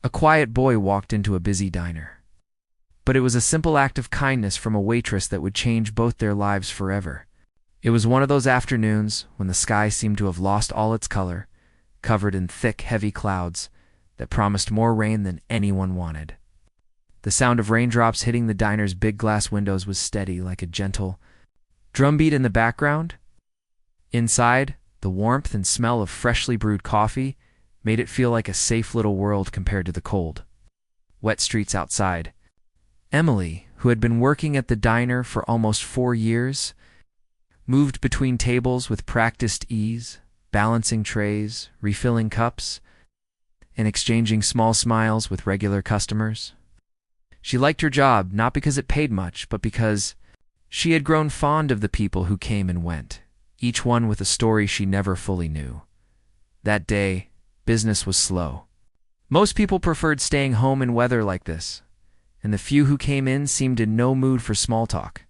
A quiet boy walked into a busy diner. But it was a simple act of kindness from a waitress that would change both their lives forever. It was one of those afternoons when the sky seemed to have lost all its color, covered in thick, heavy clouds that promised more rain than anyone wanted. The sound of raindrops hitting the diner's big glass windows was steady, like a gentle drumbeat in the background. Inside, the warmth and smell of freshly brewed coffee made it feel like a safe little world compared to the cold, wet streets outside. Emily, who had been working at the diner for almost 4 years, moved between tables with practiced ease, balancing trays, refilling cups, and exchanging small smiles with regular customers. She liked her job not because it paid much, but because she had grown fond of the people who came and went, each one with a story she never fully knew. That day, business was slow. Most people preferred staying home in weather like this, and the few who came in seemed in no mood for small talk.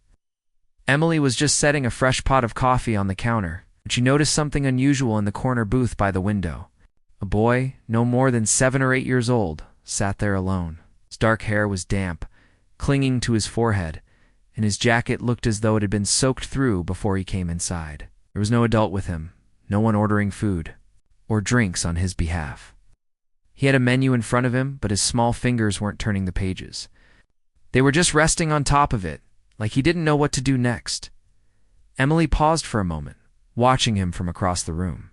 Emily was just setting a fresh pot of coffee on the counter when she noticed something unusual in the corner booth by the window. A boy, no more than 7 or 8 years old, sat there alone. His dark hair was damp, clinging to his forehead, and his jacket looked as though it had been soaked through before he came inside. There was no adult with him, no one ordering food or drinks on his behalf. He had a menu in front of him, but his small fingers weren't turning the pages. They were just resting on top of it, like he didn't know what to do next. Emily paused for a moment, watching him from across the room.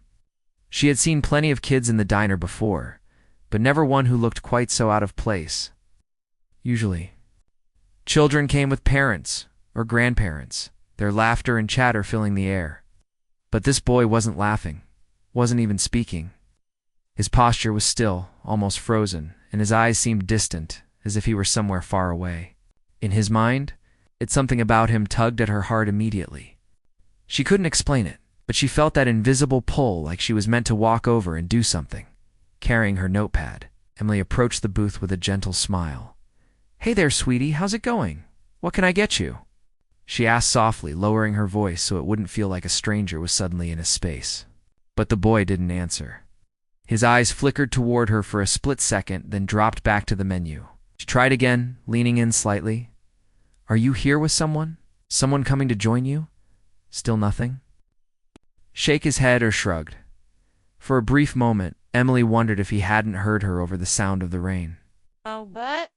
She had seen plenty of kids in the diner before, but never one who looked quite so out of place. Usually, children came with parents or grandparents, their laughter and chatter filling the air. But this boy wasn't laughing, wasn't even speaking. His posture was still, almost frozen, and his eyes seemed distant, as if he were somewhere far away. In his mind, something about him tugged at her heart immediately. She couldn't explain it, but she felt that invisible pull, like she was meant to walk over and do something. Carrying her notepad, Emily approached the booth with a gentle smile. "Hey there, sweetie, how's it going? What can I get you?" she asked softly, lowering her voice so it wouldn't feel like a stranger was suddenly in his space. But the boy didn't answer. His eyes flickered toward her for a split second, then dropped back to the menu. She tried again, leaning in slightly. "Are you here with someone? Someone coming to join you?" Still nothing. Shake his head or shrugged. For a brief moment, Emily wondered if he hadn't heard her over the sound of the rain. Oh, but?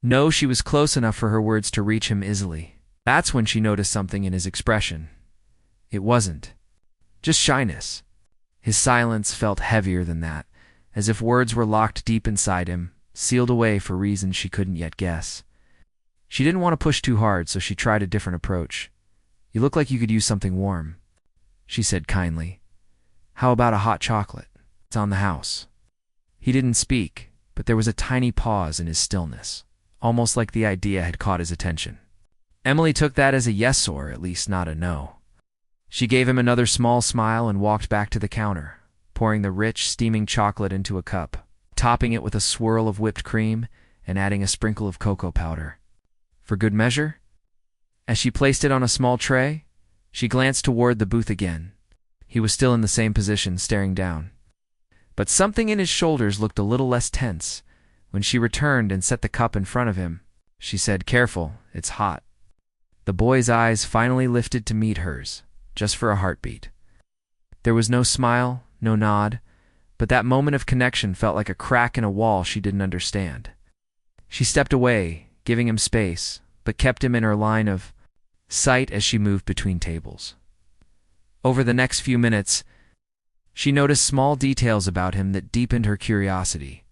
No, she was close enough for her words to reach him easily. That's when she noticed something in his expression. It wasn't just shyness. His silence felt heavier than that, as if words were locked deep inside him, sealed away for reasons she couldn't yet guess. She didn't want to push too hard, so she tried a different approach. "You look like you could use something warm," she said kindly. "How about a hot chocolate? It's on the house." He didn't speak, but there was a tiny pause in his stillness, almost like the idea had caught his attention. Emily took that as a yes, or at least not a no. She gave him another small smile and walked back to the counter, pouring the rich, steaming chocolate into a cup, topping it with a swirl of whipped cream and adding a sprinkle of cocoa powder. For good measure? As she placed it on a small tray, she glanced toward the booth again. He was still in the same position, staring down. But something in his shoulders looked a little less tense. When she returned and set the cup in front of him, she said, "Careful, it's hot." The boy's eyes finally lifted to meet hers, just for a heartbeat. There was no smile, no nod, but that moment of connection felt like a crack in a wall she didn't understand. She stepped away, giving him space, but kept him in her line of sight as she moved between tables. Over the next few minutes, she noticed small details about him that deepened her curiosity.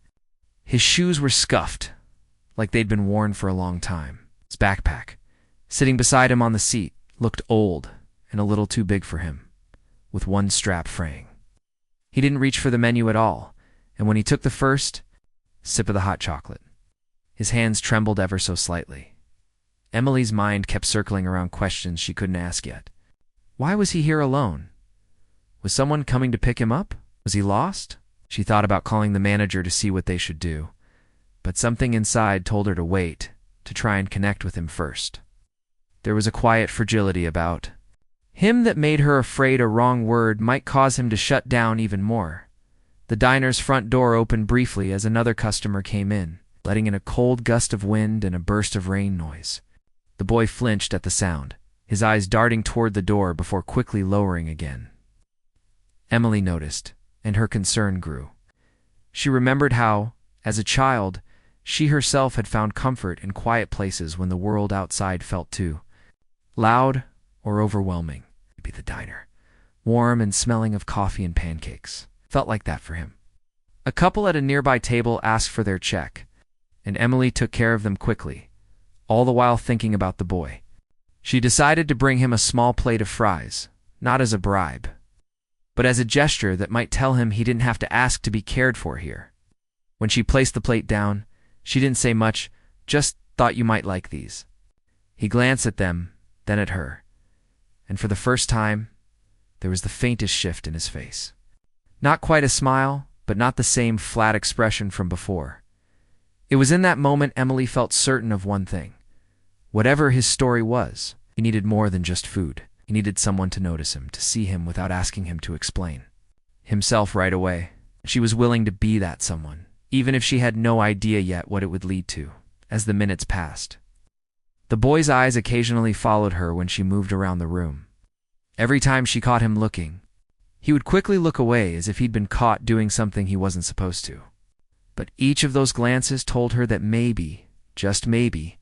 His shoes were scuffed, like they'd been worn for a long time. His backpack, sitting beside him on the seat, looked old and a little too big for him, with one strap fraying. He didn't reach for the menu at all, and when he took the first sip of the hot chocolate, his hands trembled ever so slightly. Emily's mind kept circling around questions she couldn't ask yet. Why was he here alone? Was someone coming to pick him up? Was he lost? She thought about calling the manager to see what they should do, but something inside told her to wait, to try and connect with him first. There was a quiet fragility about him that made her afraid a wrong word might cause him to shut down even more. The diner's front door opened briefly as another customer came in, letting in a cold gust of wind and a burst of rain noise. The boy flinched at the sound, his eyes darting toward the door before quickly lowering again. Emily noticed, and her concern grew. She remembered how, as a child, she herself had found comfort in quiet places when the world outside felt too loud or overwhelming. Maybe the diner, warm and smelling of coffee and pancakes, felt like that for him. A couple at a nearby table asked for their check, and Emily took care of them quickly, all the while thinking about the boy. She decided to bring him a small plate of fries, not as a bribe, but as a gesture that might tell him he didn't have to ask to be cared for here. When she placed the plate down, she didn't say much, just thought you might like these. He glanced at them, then at her, and for the first time, there was the faintest shift in his face. Not quite a smile, but not the same flat expression from before. It was in that moment Emily felt certain of one thing. Whatever his story was, he needed more than just food. He needed someone to notice him, to see him without asking him to explain himself right away. She was willing to be that someone, even if she had no idea yet what it would lead to, as the minutes passed. The boy's eyes occasionally followed her when she moved around the room. Every time she caught him looking, he would quickly look away as if he'd been caught doing something he wasn't supposed to. But each of those glances told her that maybe, just maybe,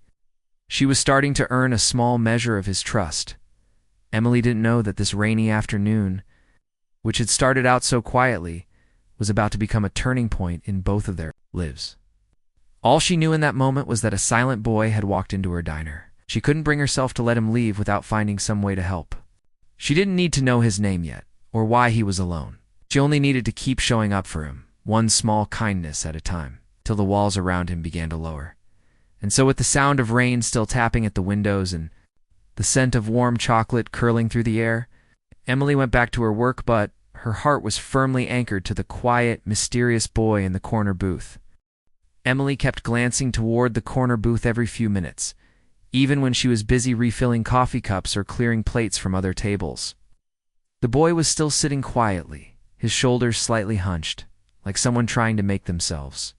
she was starting to earn a small measure of his trust. Emily didn't know that this rainy afternoon, which had started out so quietly, was about to become a turning point in both of their lives. All she knew in that moment was that a silent boy had walked into her diner. She couldn't bring herself to let him leave without finding some way to help. She didn't need to know his name yet, or why he was alone. She only needed to keep showing up for him, one small kindness at a time, till the walls around him began to lower. And so with the sound of rain still tapping at the windows and the scent of warm chocolate curling through the air, Emily went back to her work, but her heart was firmly anchored to the quiet, mysterious boy in the corner booth. Emily kept glancing toward the corner booth every few minutes, even when she was busy refilling coffee cups or clearing plates from other tables. The boy was still sitting quietly, his shoulders slightly hunched, like someone trying to make themselves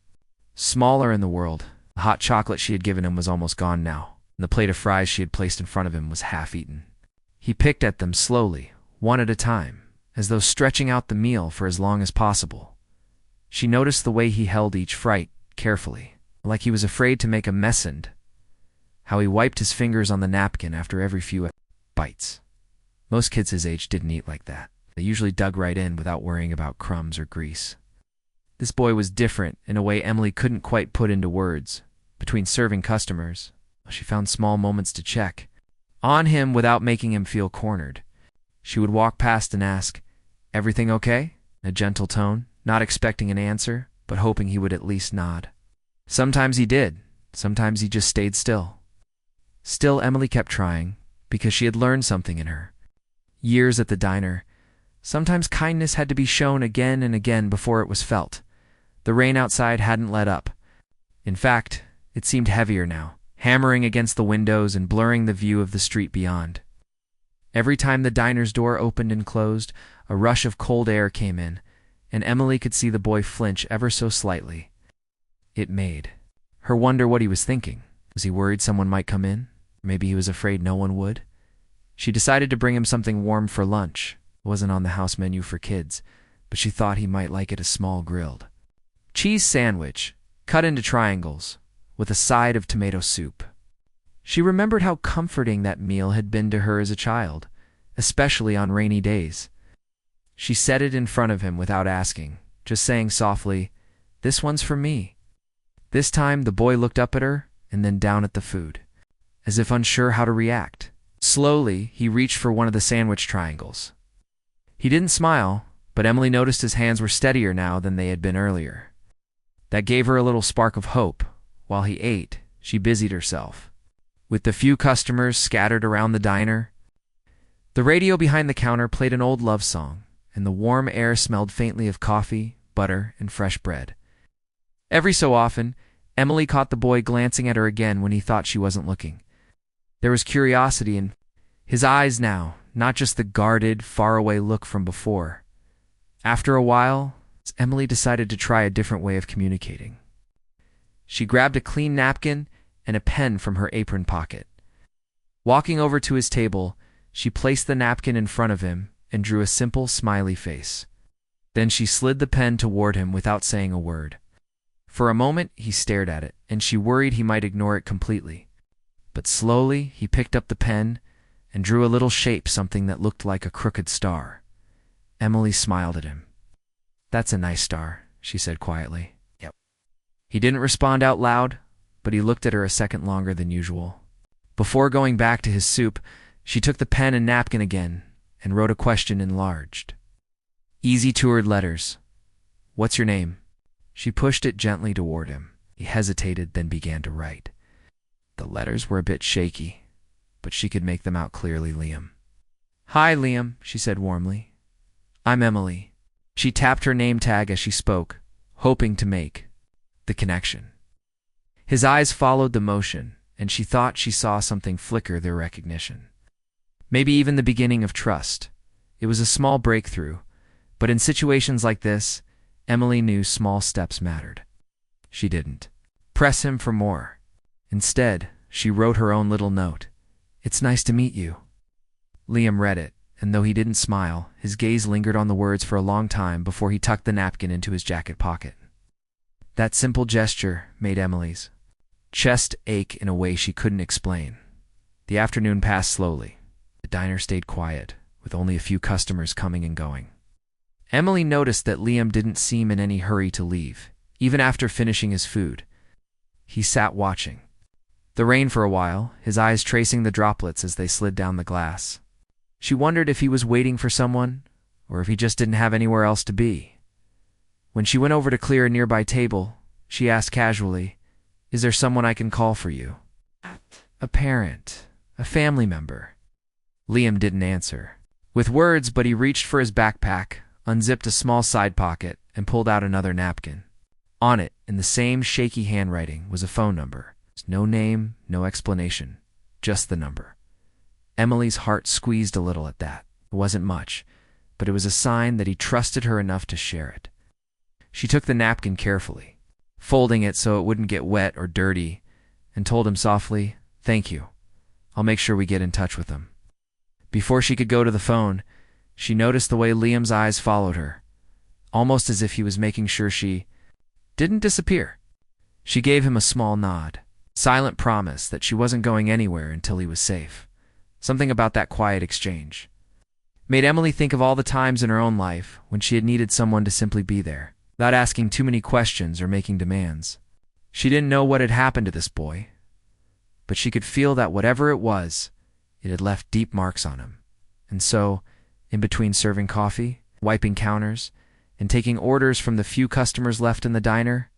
smaller in the world. The hot chocolate she had given him was almost gone now, and the plate of fries she had placed in front of him was half-eaten. He picked at them slowly, one at a time, as though stretching out the meal for as long as possible. She noticed the way he held each fright carefully, like he was afraid to make a mess, and how he wiped his fingers on the napkin after every few bites. Most kids his age didn't eat like that. They usually dug right in without worrying about crumbs or grease. This boy was different in a way Emily couldn't quite put into words. Between serving customers, she found small moments to check on him without making him feel cornered. She would walk past and ask, "Everything okay?" in a gentle tone, not expecting an answer, but hoping he would at least nod. Sometimes he did. Sometimes he just stayed still. Still, Emily kept trying, because she had learned something in her years at the diner. Sometimes kindness had to be shown again and again before it was felt. The rain outside hadn't let up. In fact, it seemed heavier now, hammering against the windows and blurring the view of the street beyond. Every time the diner's door opened and closed, a rush of cold air came in, and Emily could see the boy flinch ever so slightly. It made her wonder what he was thinking. Was he worried someone might come in? Maybe he was afraid no one would? She decided to bring him something warm for lunch. It wasn't on the house menu for kids, but she thought he might like it a small grilled cheese sandwich, cut into triangles, with a side of tomato soup. She remembered how comforting that meal had been to her as a child, especially on rainy days. She set it in front of him without asking, just saying softly, "This one's for me." This time the boy looked up at her and then down at the food, as if unsure how to react. Slowly, he reached for one of the sandwich triangles. He didn't smile, but Emily noticed his hands were steadier now than they had been earlier. That gave her a little spark of hope. While he ate, she busied herself. With the few customers scattered around the diner, the radio behind the counter played an old love song, and the warm air smelled faintly of coffee, butter, and fresh bread. Every so often, Emily caught the boy glancing at her again when he thought she wasn't looking. There was curiosity in his eyes now, not just the guarded, faraway look from before. After a while, Emily decided to try a different way of communicating. She grabbed a clean napkin and a pen from her apron pocket. Walking over to his table, she placed the napkin in front of him and drew a simple, smiley face. Then she slid the pen toward him without saying a word. For a moment, he stared at it, and she worried he might ignore it completely. But slowly, he picked up the pen and drew a little shape, something that looked like a crooked star. Emily smiled at him. "That's a nice star," she said quietly. "Yep." He didn't respond out loud, but he looked at her a second longer than usual. Before going back to his soup, she took the pen and napkin again and wrote a question enlarged. Easy toured letters. "What's your name?" She pushed it gently toward him. He hesitated, then began to write. The letters were a bit shaky, but she could make them out clearly. "Liam." "Hi, Liam," she said warmly. "I'm Emily." She tapped her name tag as she spoke, hoping to make the connection. His eyes followed the motion, and she thought she saw something flicker their recognition. Maybe even the beginning of trust. It was a small breakthrough, but in situations like this, Emily knew small steps mattered. She didn't press him for more. Instead, she wrote her own little note. "It's nice to meet you." Liam read it, and though he didn't smile, his gaze lingered on the words for a long time before he tucked the napkin into his jacket pocket. That simple gesture made Emily's chest ache in a way she couldn't explain. The afternoon passed slowly. The diner stayed quiet, with only a few customers coming and going. Emily noticed that Liam didn't seem in any hurry to leave, even after finishing his food. He sat watching the rain for a while, his eyes tracing the droplets as they slid down the glass. She wondered if he was waiting for someone, or if he just didn't have anywhere else to be. When she went over to clear a nearby table, she asked casually, "Is there someone I can call for you?" "A parent, a family member." Liam didn't answer with words, but he reached for his backpack, unzipped a small side pocket, and pulled out another napkin. On it, in the same shaky handwriting, was a phone number. No name, no explanation, just the number. Emily's heart squeezed a little at that. It wasn't much, but it was a sign that he trusted her enough to share it. She took the napkin carefully, folding it so it wouldn't get wet or dirty, and told him softly, "Thank you. I'll make sure we get in touch with them." Before she could go to the phone, she noticed the way Liam's eyes followed her, almost as if he was making sure she didn't disappear. She gave him a small nod, silent promise that she wasn't going anywhere until he was safe. Something about that quiet exchange made Emily think of all the times in her own life when she had needed someone to simply be there, without asking too many questions or making demands. She didn't know what had happened to this boy, but she could feel that whatever it was, it had left deep marks on him. And so, in between serving coffee, wiping counters, and taking orders from the few customers left in the diner,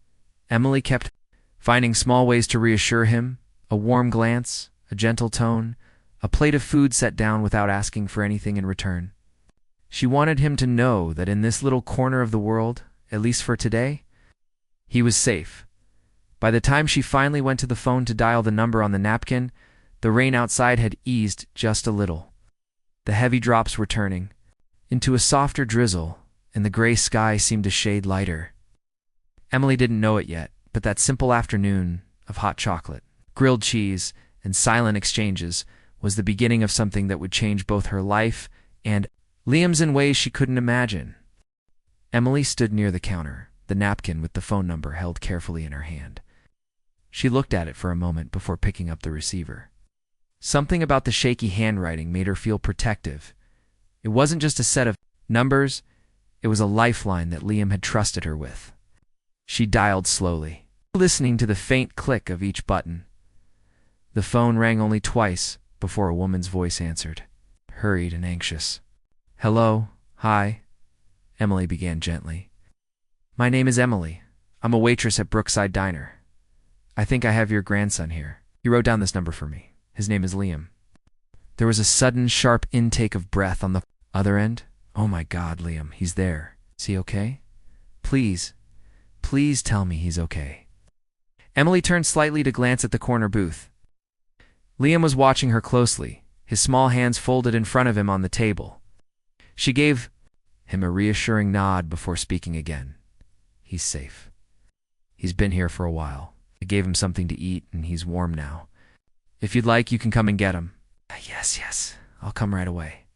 Emily kept finding small ways to reassure him, a warm glance, a gentle tone, a plate of food set down without asking for anything in return. She wanted him to know that in this little corner of the world, at least for today, he was safe. By the time she finally went to the phone to dial the number on the napkin, the rain outside had eased just a little. The heavy drops were turning into a softer drizzle, and the gray sky seemed to shade lighter. Emily didn't know it yet, but that simple afternoon of hot chocolate, grilled cheese, and silent exchanges was the beginning of something that would change both her life and Liam's in ways she couldn't imagine. Emily stood near the counter, the napkin with the phone number held carefully in her hand. She looked at it for a moment before picking up the receiver. Something about the shaky handwriting made her feel protective. It wasn't just a set of numbers, it was a lifeline that Liam had trusted her with. She dialed slowly, listening to the faint click of each button. The phone rang only twice before a woman's voice answered, hurried and anxious. "Hello, hi," Emily began gently. "My name is Emily. I'm a waitress at Brookside Diner. I think I have your grandson here. He wrote down this number for me. His name is Liam." There was a sudden, sharp intake of breath on the other end. "Oh my God, Liam, he's there. Is he okay? Please, please tell me he's okay." Emily turned slightly to glance at the corner booth. Liam was watching her closely, his small hands folded in front of him on the table. She gave him a reassuring nod before speaking again. He's safe. He's been here for a while. I gave him something to eat, and he's warm now. If you'd like, you can come and get him." Yes, I'll come right away."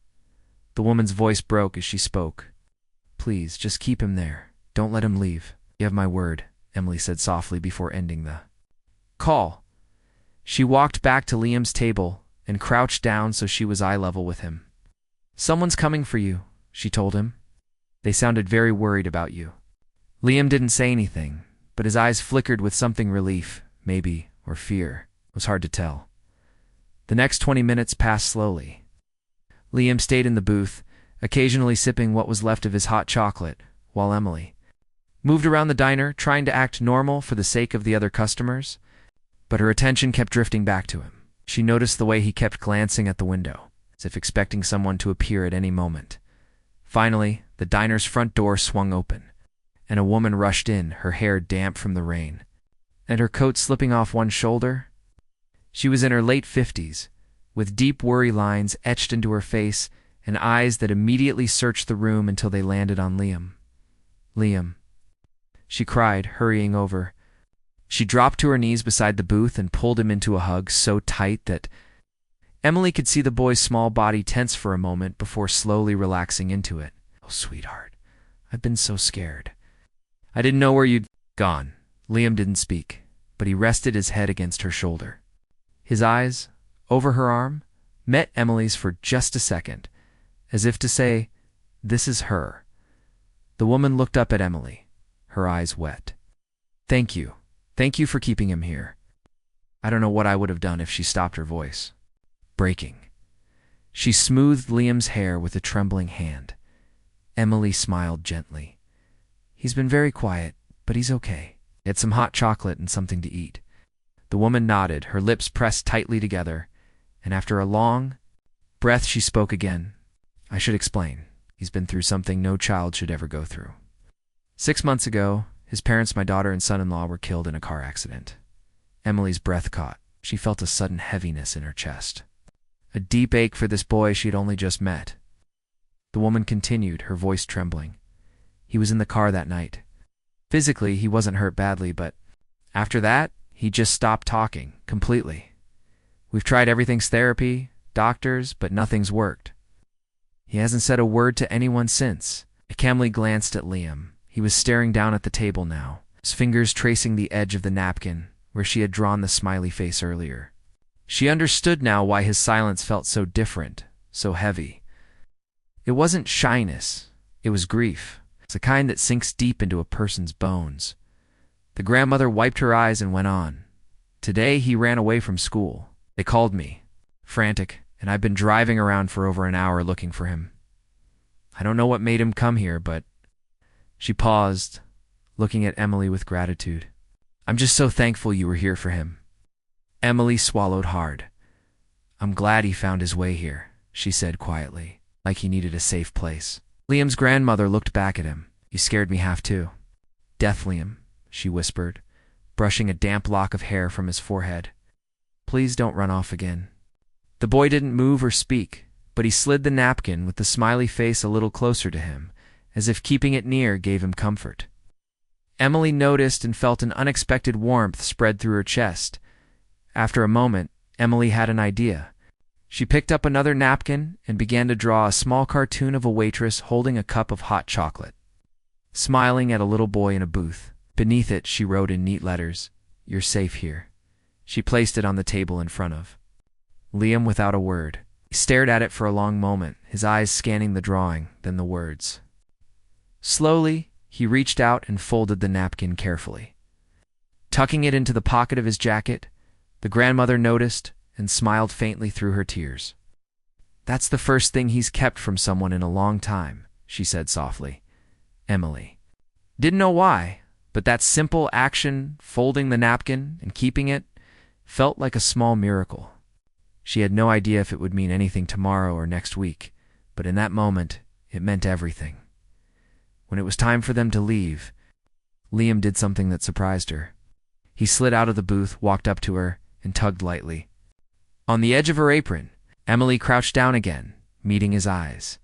The woman's voice broke as she spoke. "Please, just keep him there. Don't let him leave. You have my word," Emily said softly before ending the call. She walked back to Liam's table and crouched down so she was eye level with him. "Someone's coming for you," she told him. "They sounded very worried about you." Liam didn't say anything, but his eyes flickered with something relief, maybe, or fear. It was hard to tell. The next 20 minutes passed slowly. Liam stayed in the booth, occasionally sipping what was left of his hot chocolate, while Emily moved around the diner, trying to act normal for the sake of the other customers. But her attention kept drifting back to him. She noticed the way he kept glancing at the window, as if expecting someone to appear at any moment. Finally, the diner's front door swung open, and a woman rushed in, her hair damp from the rain, and her coat slipping off one shoulder. She was in her late 50s, with deep worry lines etched into her face and eyes that immediately searched the room until they landed on Liam. "Liam," she cried, hurrying over. She dropped to her knees beside the booth and pulled him into a hug so tight that Emily could see the boy's small body tense for a moment before slowly relaxing into it. "Oh, sweetheart, I've been so scared. I didn't know where you'd gone." Liam didn't speak, but he rested his head against her shoulder. His eyes, over her arm, met Emily's for just a second, as if to say, "This is her." The woman looked up at Emily, her eyes wet. Thank you for keeping him here. I don't know what I would have done if." She stopped, her voice breaking. She smoothed Liam's hair with a trembling hand. Emily smiled gently. "He's been very quiet, but he's okay. He had some hot chocolate and something to eat." The woman nodded, her lips pressed tightly together, and after a long breath she spoke again. "I should explain. He's been through something no child should ever go through. 6 months ago, his parents, my daughter and son-in-law, were killed in a car accident." Emily's breath caught. She felt a sudden heaviness in her chest, a deep ache for this boy she had only just met. The woman continued, her voice trembling. "He was in the car that night. Physically, he wasn't hurt badly, but after that, he just stopped talking, completely. We've tried everything's therapy, doctors, but nothing's worked. He hasn't said a word to anyone since." Emily glanced at Liam. He was staring down at the table now, his fingers tracing the edge of the napkin where she had drawn the smiley face earlier. She understood now why his silence felt so different, so heavy. It wasn't shyness, it was grief. It's the kind that sinks deep into a person's bones. The grandmother wiped her eyes and went on. "Today he ran away from school. They called me, frantic, and I've been driving around for over an hour looking for him. I don't know what made him come here, but..." She paused, looking at Emily with gratitude. "I'm just so thankful you were here for him." Emily swallowed hard. "I'm glad he found his way here," she said quietly, like he needed a safe place. Liam's grandmother looked back at him. "You scared me half too." "Death, Liam," she whispered, brushing a damp lock of hair from his forehead. "Please don't run off again." The boy didn't move or speak, but he slid the napkin with the smiley face a little closer to him, as if keeping it near gave him comfort. Emily noticed and felt an unexpected warmth spread through her chest. After a moment, Emily had an idea. She picked up another napkin and began to draw a small cartoon of a waitress holding a cup of hot chocolate, smiling at a little boy in a booth. Beneath it, she wrote in neat letters, "You're safe here." She placed it on the table in front of Liam without a word. He stared at it for a long moment, his eyes scanning the drawing, then the words. Slowly, he reached out and folded the napkin carefully. Tucking it into the pocket of his jacket, the grandmother noticed and smiled faintly through her tears. "That's the first thing he's kept from someone in a long time," she said softly. Emily didn't know why, but that simple action, folding the napkin and keeping it, felt like a small miracle. She had no idea if it would mean anything tomorrow or next week, but in that moment, it meant everything. When it was time for them to leave, Liam did something that surprised her. He slid out of the booth, walked up to her, and tugged lightly. On the edge of her apron, Emily crouched down again, meeting his eyes.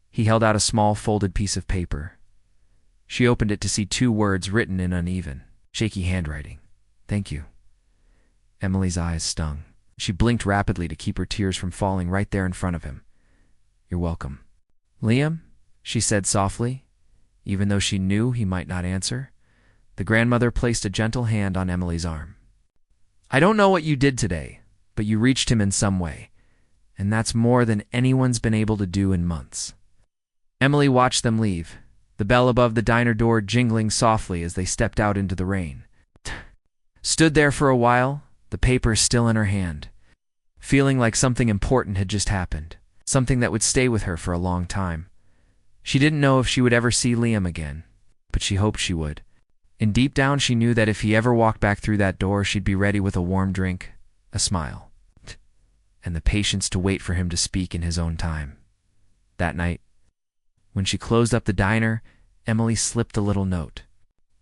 He held out a small folded piece of paper. She opened it to see 2 words written in uneven, shaky handwriting. "Thank you." Emily's eyes stung. She blinked rapidly to keep her tears from falling right there in front of him. "You're welcome." "Liam?" she said softly, even though she knew he might not answer. The grandmother placed a gentle hand on Emily's arm. "I don't know what you did today, but you reached him in some way, and that's more than anyone's been able to do in months." Emily watched them leave, the bell above the diner door jingling softly as they stepped out into the rain. Stood there for a while, the paper still in her hand, feeling like something important had just happened, something that would stay with her for a long time. She didn't know if she would ever see Liam again, but she hoped she would. And deep down she knew that if he ever walked back through that door, she'd be ready with a warm drink, a smile, and the patience to wait for him to speak in his own time. That night, when she closed up the diner, Emily slipped the little note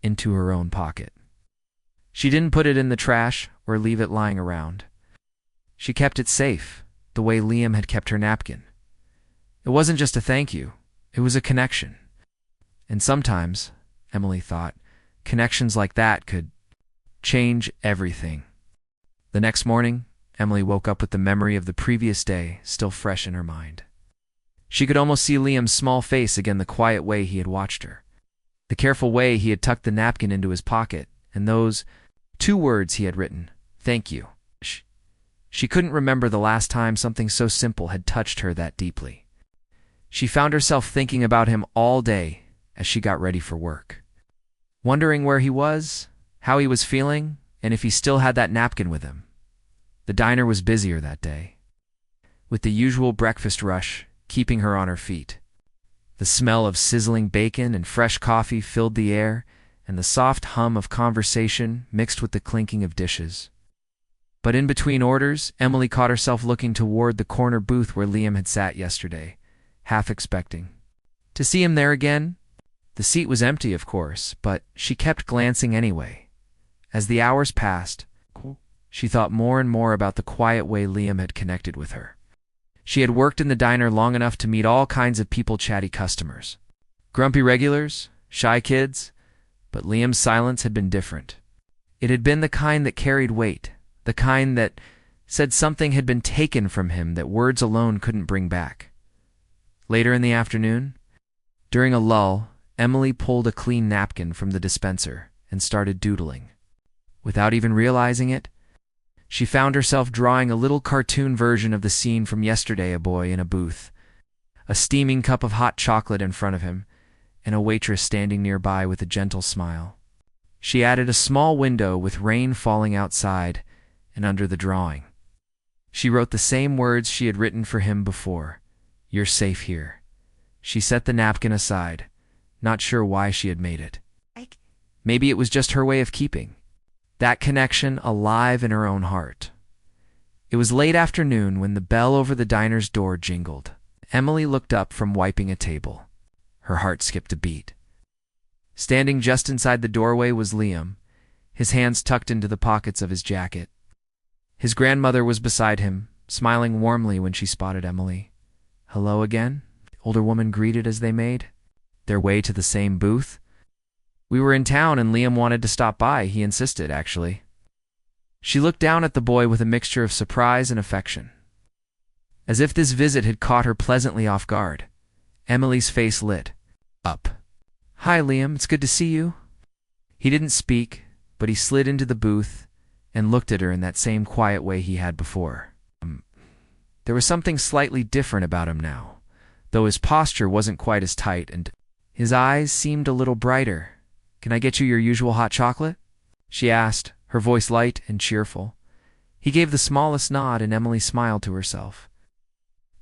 into her own pocket. She didn't put it in the trash or leave it lying around. She kept it safe, the way Liam had kept her napkin. It wasn't just a thank you, it was a connection. And sometimes, Emily thought, connections like that could change everything. The next morning, Emily woke up with the memory of the previous day still fresh in her mind. She could almost see Liam's small face again, the quiet way he had watched her, the careful way he had tucked the napkin into his pocket, and those 2 words he had written, "Thank you." She couldn't remember the last time something so simple had touched her that deeply. She found herself thinking about him all day as she got ready for work, wondering where he was, how he was feeling, and if he still had that napkin with him. The diner was busier that day, with the usual breakfast rush keeping her on her feet. The smell of sizzling bacon and fresh coffee filled the air, and the soft hum of conversation mixed with the clinking of dishes. But in between orders, Emily caught herself looking toward the corner booth where Liam had sat yesterday, half expecting to see him there again. The seat was empty, of course, but she kept glancing anyway. As the hours passed, she thought more and more about the quiet way Liam had connected with her. She had worked in the diner long enough to meet all kinds of people, chatty customers, grumpy regulars, shy kids, but Liam's silence had been different. It had been the kind that carried weight, the kind that said something had been taken from him that words alone couldn't bring back. Later in the afternoon, during a lull, Emily pulled a clean napkin from the dispenser and started doodling. Without even realizing it, she found herself drawing a little cartoon version of the scene from yesterday, a boy in a booth, a steaming cup of hot chocolate in front of him, and a waitress standing nearby with a gentle smile. She added a small window with rain falling outside, and under the drawing, she wrote the same words she had written for him before, "You're safe here." She set the napkin aside, not sure why she had made it. Maybe it was just her way of keeping that connection alive in her own heart. It was late afternoon when the bell over the diner's door jingled. Emily looked up from wiping a table. Her heart skipped a beat. Standing just inside the doorway was Liam, his hands tucked into the pockets of his jacket. His grandmother was beside him, smiling warmly when she spotted Emily. "Hello again," the older woman greeted as they made their way to the same booth. "We were in town and Liam wanted to stop by. He insisted, actually." She looked down at the boy with a mixture of surprise and affection, as if this visit had caught her pleasantly off guard. Emily's face lit up. "Hi, Liam. It's good to see you." He didn't speak, but he slid into the booth and looked at her in that same quiet way he had before. There was something slightly different about him now, though his posture wasn't quite as tight, and his eyes seemed a little brighter. "Can I get you your usual hot chocolate?" she asked, her voice light and cheerful. He gave the smallest nod, and Emily smiled to herself.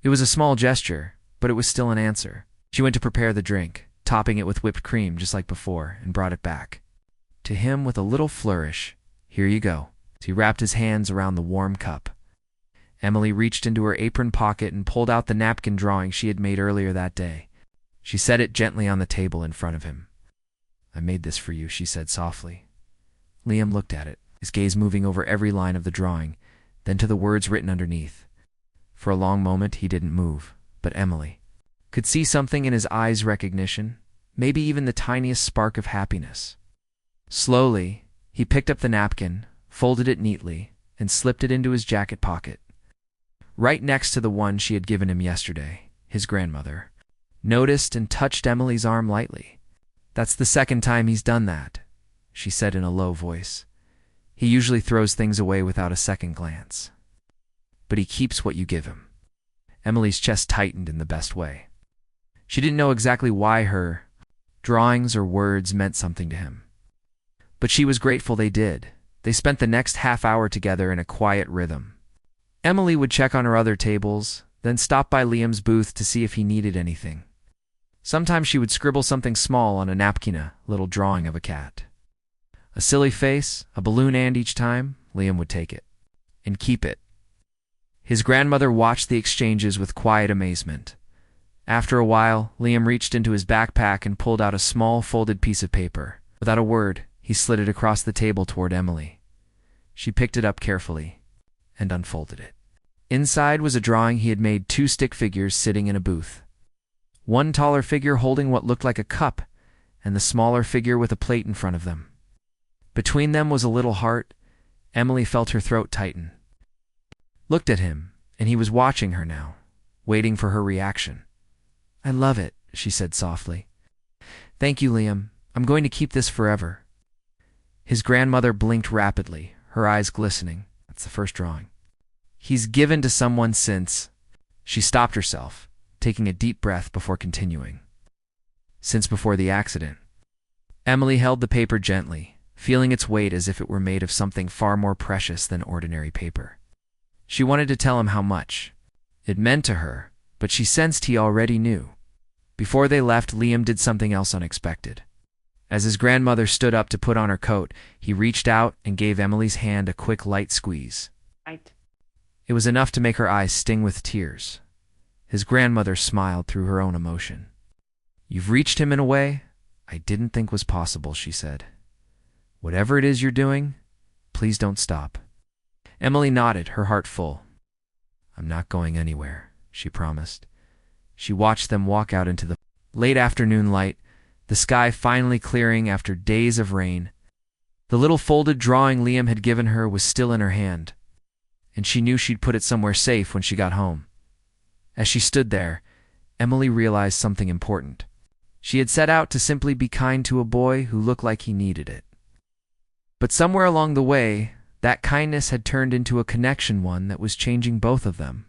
It was a small gesture, but it was still an answer. She went to prepare the drink, topping it with whipped cream just like before, and brought it back to him with a little flourish. "Here you go." He wrapped his hands around the warm cup. Emily reached into her apron pocket and pulled out the napkin drawing she had made earlier that day. She set it gently on the table in front of him. "I made this for you," she said softly. Liam looked at it, his gaze moving over every line of the drawing, then to the words written underneath. For a long moment he didn't move, but Emily could see something in his eyes, recognition, maybe even the tiniest spark of happiness. Slowly, he picked up the napkin, folded it neatly, and slipped it into his jacket pocket, right next to the one she had given him yesterday. His grandmother noticed and touched Emily's arm lightly. "That's the second time he's done that," she said in a low voice. "He usually throws things away without a second glance. But he keeps what you give him." Emily's chest tightened in the best way. She didn't know exactly why her drawings or words meant something to him, but she was grateful they did. They spent the next half hour together in a quiet rhythm. Emily would check on her other tables, then stop by Liam's booth to see if he needed anything. Sometimes she would scribble something small on a napkin, a little drawing of a cat, a silly face, a balloon, and each time, Liam would take it and keep it. His grandmother watched the exchanges with quiet amazement. After a while, Liam reached into his backpack and pulled out a small folded piece of paper. Without a word, he slid it across the table toward Emily. She picked it up carefully and unfolded it. Inside was a drawing he had made: two stick figures sitting in a booth. One taller figure holding what looked like a cup, and the smaller figure with a plate in front of them. Between them was a little heart. Emily felt her throat tighten. Looked at him, and he was watching her now, waiting for her reaction. "I love it," she said softly. "Thank you, Liam. I'm going to keep this forever." His grandmother blinked rapidly, her eyes glistening. "That's the first drawing he's given to someone since—" She stopped herself, taking a deep breath before continuing. "Since before the accident." Emily held the paper gently, feeling its weight as if it were made of something far more precious than ordinary paper. She wanted to tell him how much it meant to her, but she sensed he already knew. Before they left, Liam did something else unexpected. As his grandmother stood up to put on her coat, he reached out and gave Emily's hand a quick, light squeeze. It was enough to make her eyes sting with tears. His grandmother smiled through her own emotion. "You've reached him in a way I didn't think was possible," she said. "Whatever it is you're doing, please don't stop." Emily nodded, her heart full. "I'm not going anywhere," she promised. She watched them walk out into the late afternoon light, the sky finally clearing after days of rain. The little folded drawing Liam had given her was still in her hand, and she knew she'd put it somewhere safe when she got home. As she stood there, Emily realized something important. She had set out to simply be kind to a boy who looked like he needed it. But somewhere along the way, that kindness had turned into a connection, one that was changing both of them,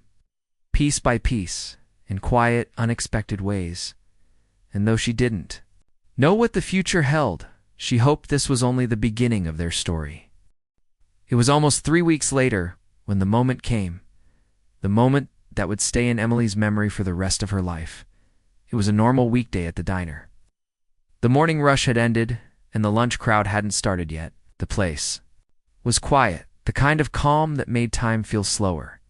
piece by piece, in quiet, unexpected ways. And though she didn't know what the future held, she hoped this was only the beginning of their story. It was almost 3 weeks later when the moment came, the moment that would stay in Emily's memory for the rest of her life. It was a normal weekday at the diner. The morning rush had ended, and the lunch crowd hadn't started yet. The place was quiet, the kind of calm that made time feel slower.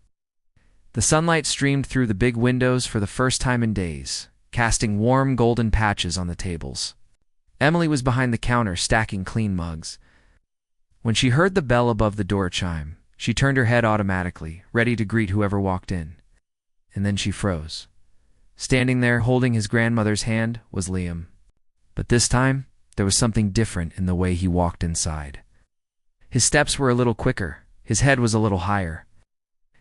The sunlight streamed through the big windows for the first time in days, casting warm golden patches on the tables. Emily was behind the counter stacking clean mugs. When she heard the bell above the door chime, she turned her head automatically, ready to greet whoever walked in. And then she froze. Standing there, holding his grandmother's hand, was Liam. But this time, there was something different in the way he walked inside. His steps were a little quicker, his head was a little higher,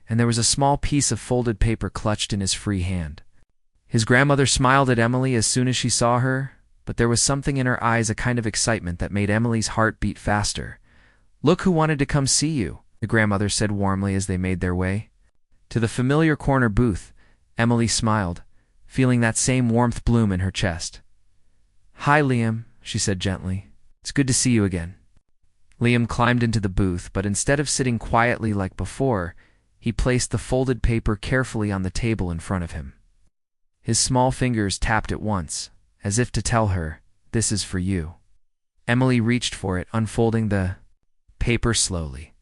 and there was a small piece of folded paper clutched in his free hand. His grandmother smiled at Emily as soon as she saw her, but there was something in her eyes, a kind of excitement that made Emily's heart beat faster. "Look who wanted to come see you," the grandmother said warmly as they made their way to the familiar corner booth. Emily smiled, feeling that same warmth bloom in her chest. "Hi, Liam," she said gently. "It's good to see you again." Liam climbed into the booth, but instead of sitting quietly like before, he placed the folded paper carefully on the table in front of him. His small fingers tapped at once, as if to tell her, "This is for you." Emily reached for it, unfolding the paper slowly.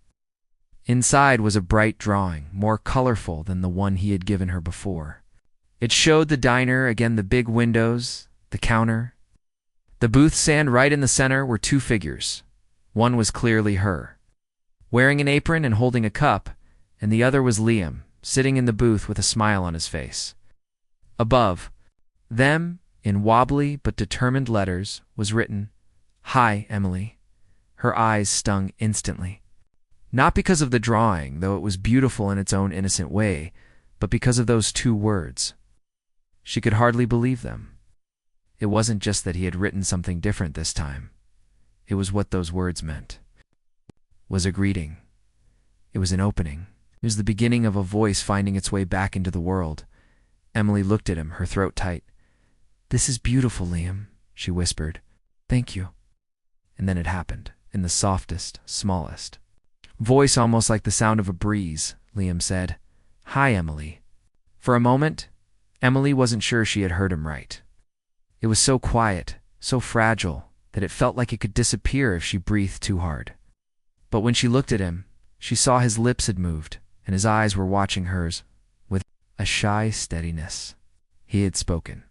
Inside was a bright drawing, more colorful than the one he had given her before. It showed the diner, again the big windows, the counter. The booth's and right in the center were two figures. One was clearly her, wearing an apron and holding a cup, and the other was Liam, sitting in the booth with a smile on his face. Above them, In wobbly but determined letters was written, "Hi, Emily." Her eyes stung instantly. Not because of the drawing, though it was beautiful in its own innocent way, but because of those 2 words. She could hardly believe them. It wasn't just that he had written something different this time. It was what those words meant. It was a greeting. It was an opening. It was the beginning of a voice finding its way back into the world. Emily looked at him, her throat tight. "This is beautiful, Liam," she whispered. "Thank you." And then it happened, in the softest, smallest voice, almost like the sound of a breeze. Liam said, "Hi, Emily." For a moment, Emily wasn't sure she had heard him right. It was so quiet, so fragile, that it felt like it could disappear if she breathed too hard. But when she looked at him, she saw his lips had moved, and his eyes were watching hers with a shy steadiness. He had spoken.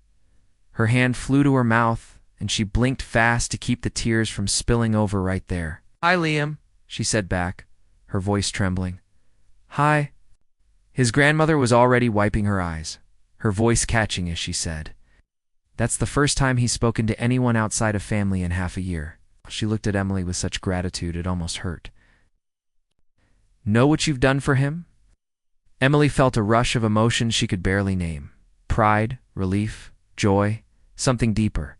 Her hand flew to her mouth, and she blinked fast to keep the tears from spilling over right there. "Hi, Liam," she said back, her voice trembling. "Hi." His grandmother was already wiping her eyes, her voice catching as she said, "That's the first time he's spoken to anyone outside of family in half a year." She looked at Emily with such gratitude it almost hurt. "Know what you've done for him?" Emily felt a rush of emotions she could barely name. Pride, relief, joy, something deeper.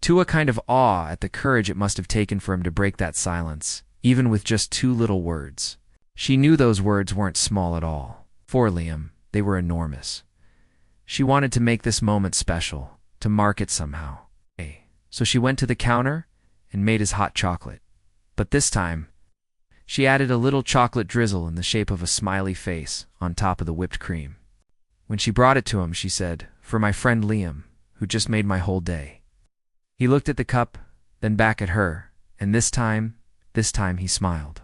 To a kind of awe at the courage it must have taken for him to break that silence, even with just 2 little words. She knew those words weren't small at all. For Liam, they were enormous. She wanted to make this moment special, to mark it somehow. So she went to the counter and made his hot chocolate. But this time, she added a little chocolate drizzle in the shape of a smiley face on top of the whipped cream. When she brought it to him, she said, "For my friend Liam, who just made my whole day." He looked at the cup, then back at her, and this time he smiled.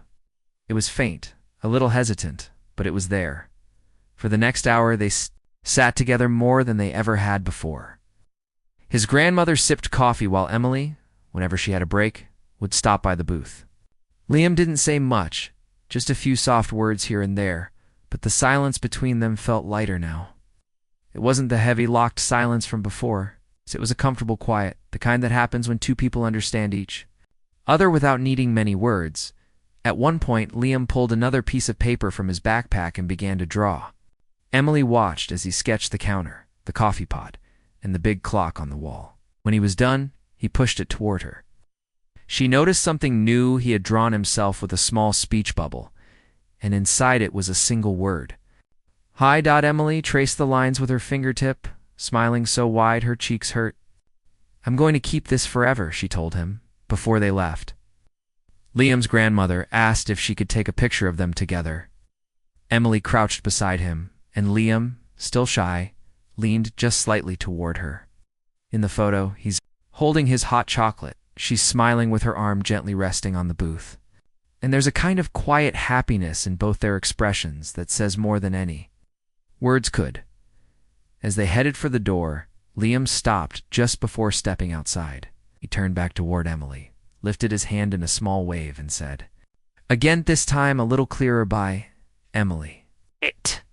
It was faint, a little hesitant, but it was there. For the next hour they sat together more than they ever had before. His grandmother sipped coffee while Emily, whenever she had a break, would stop by the booth. Liam didn't say much, just a few soft words here and there, but the silence between them felt lighter now. It wasn't the heavy, locked silence from before. It was a comfortable quiet, the kind that happens when 2 people understand each other without needing many words. At one point, Liam pulled another piece of paper from his backpack and began to draw. Emily watched as he sketched the counter, the coffee pot, and the big clock on the wall. When he was done, he pushed it toward her. She noticed something new he had drawn himself with a small speech bubble, and inside it was a single word. "Hi." Emily traced the lines with her fingertip, smiling so wide her cheeks hurt. "I'm going to keep this forever," she told him, before they left. Liam's grandmother asked if she could take a picture of them together. Emily crouched beside him, and Liam, still shy, leaned just slightly toward her. In the photo, he's holding his hot chocolate. She's smiling with her arm gently resting on the booth. And there's a kind of quiet happiness in both their expressions that says more than any words could. As they headed for the door, Liam stopped just before stepping outside. He turned back toward Emily, lifted his hand in a small wave, and said, "Again, this time a little clearer by Emily." It.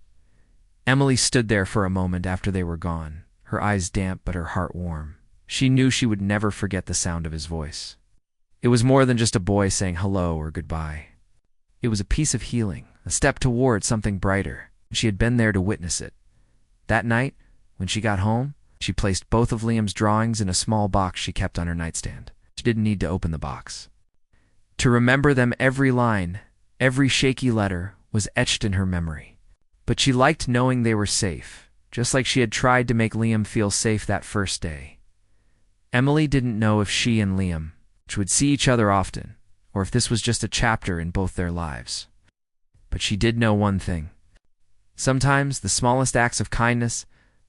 Emily stood there for a moment after they were gone, her eyes damp but her heart warm. She knew she would never forget the sound of his voice. It was more than just a boy saying hello or goodbye. It was a piece of healing, a step toward something brighter. She had been there to witness it. That night, when she got home, she placed both of Liam's drawings in a small box she kept on her nightstand. She didn't need to open the box. To remember them, every line, every shaky letter was etched in her memory. But she liked knowing they were safe, just like she had tried to make Liam feel safe that first day. Emily didn't know if she and Liam would see each other often, or if this was just a chapter in both their lives. But she did know one thing. Sometimes the smallest acts of kindness,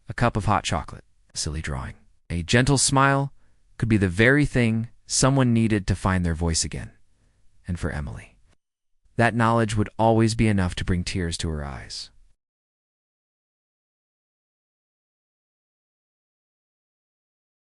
a cup of hot chocolate, a silly drawing, a gentle smile, could be the very thing someone needed to find their voice again. And for Emily, that knowledge would always be enough to bring tears to her eyes.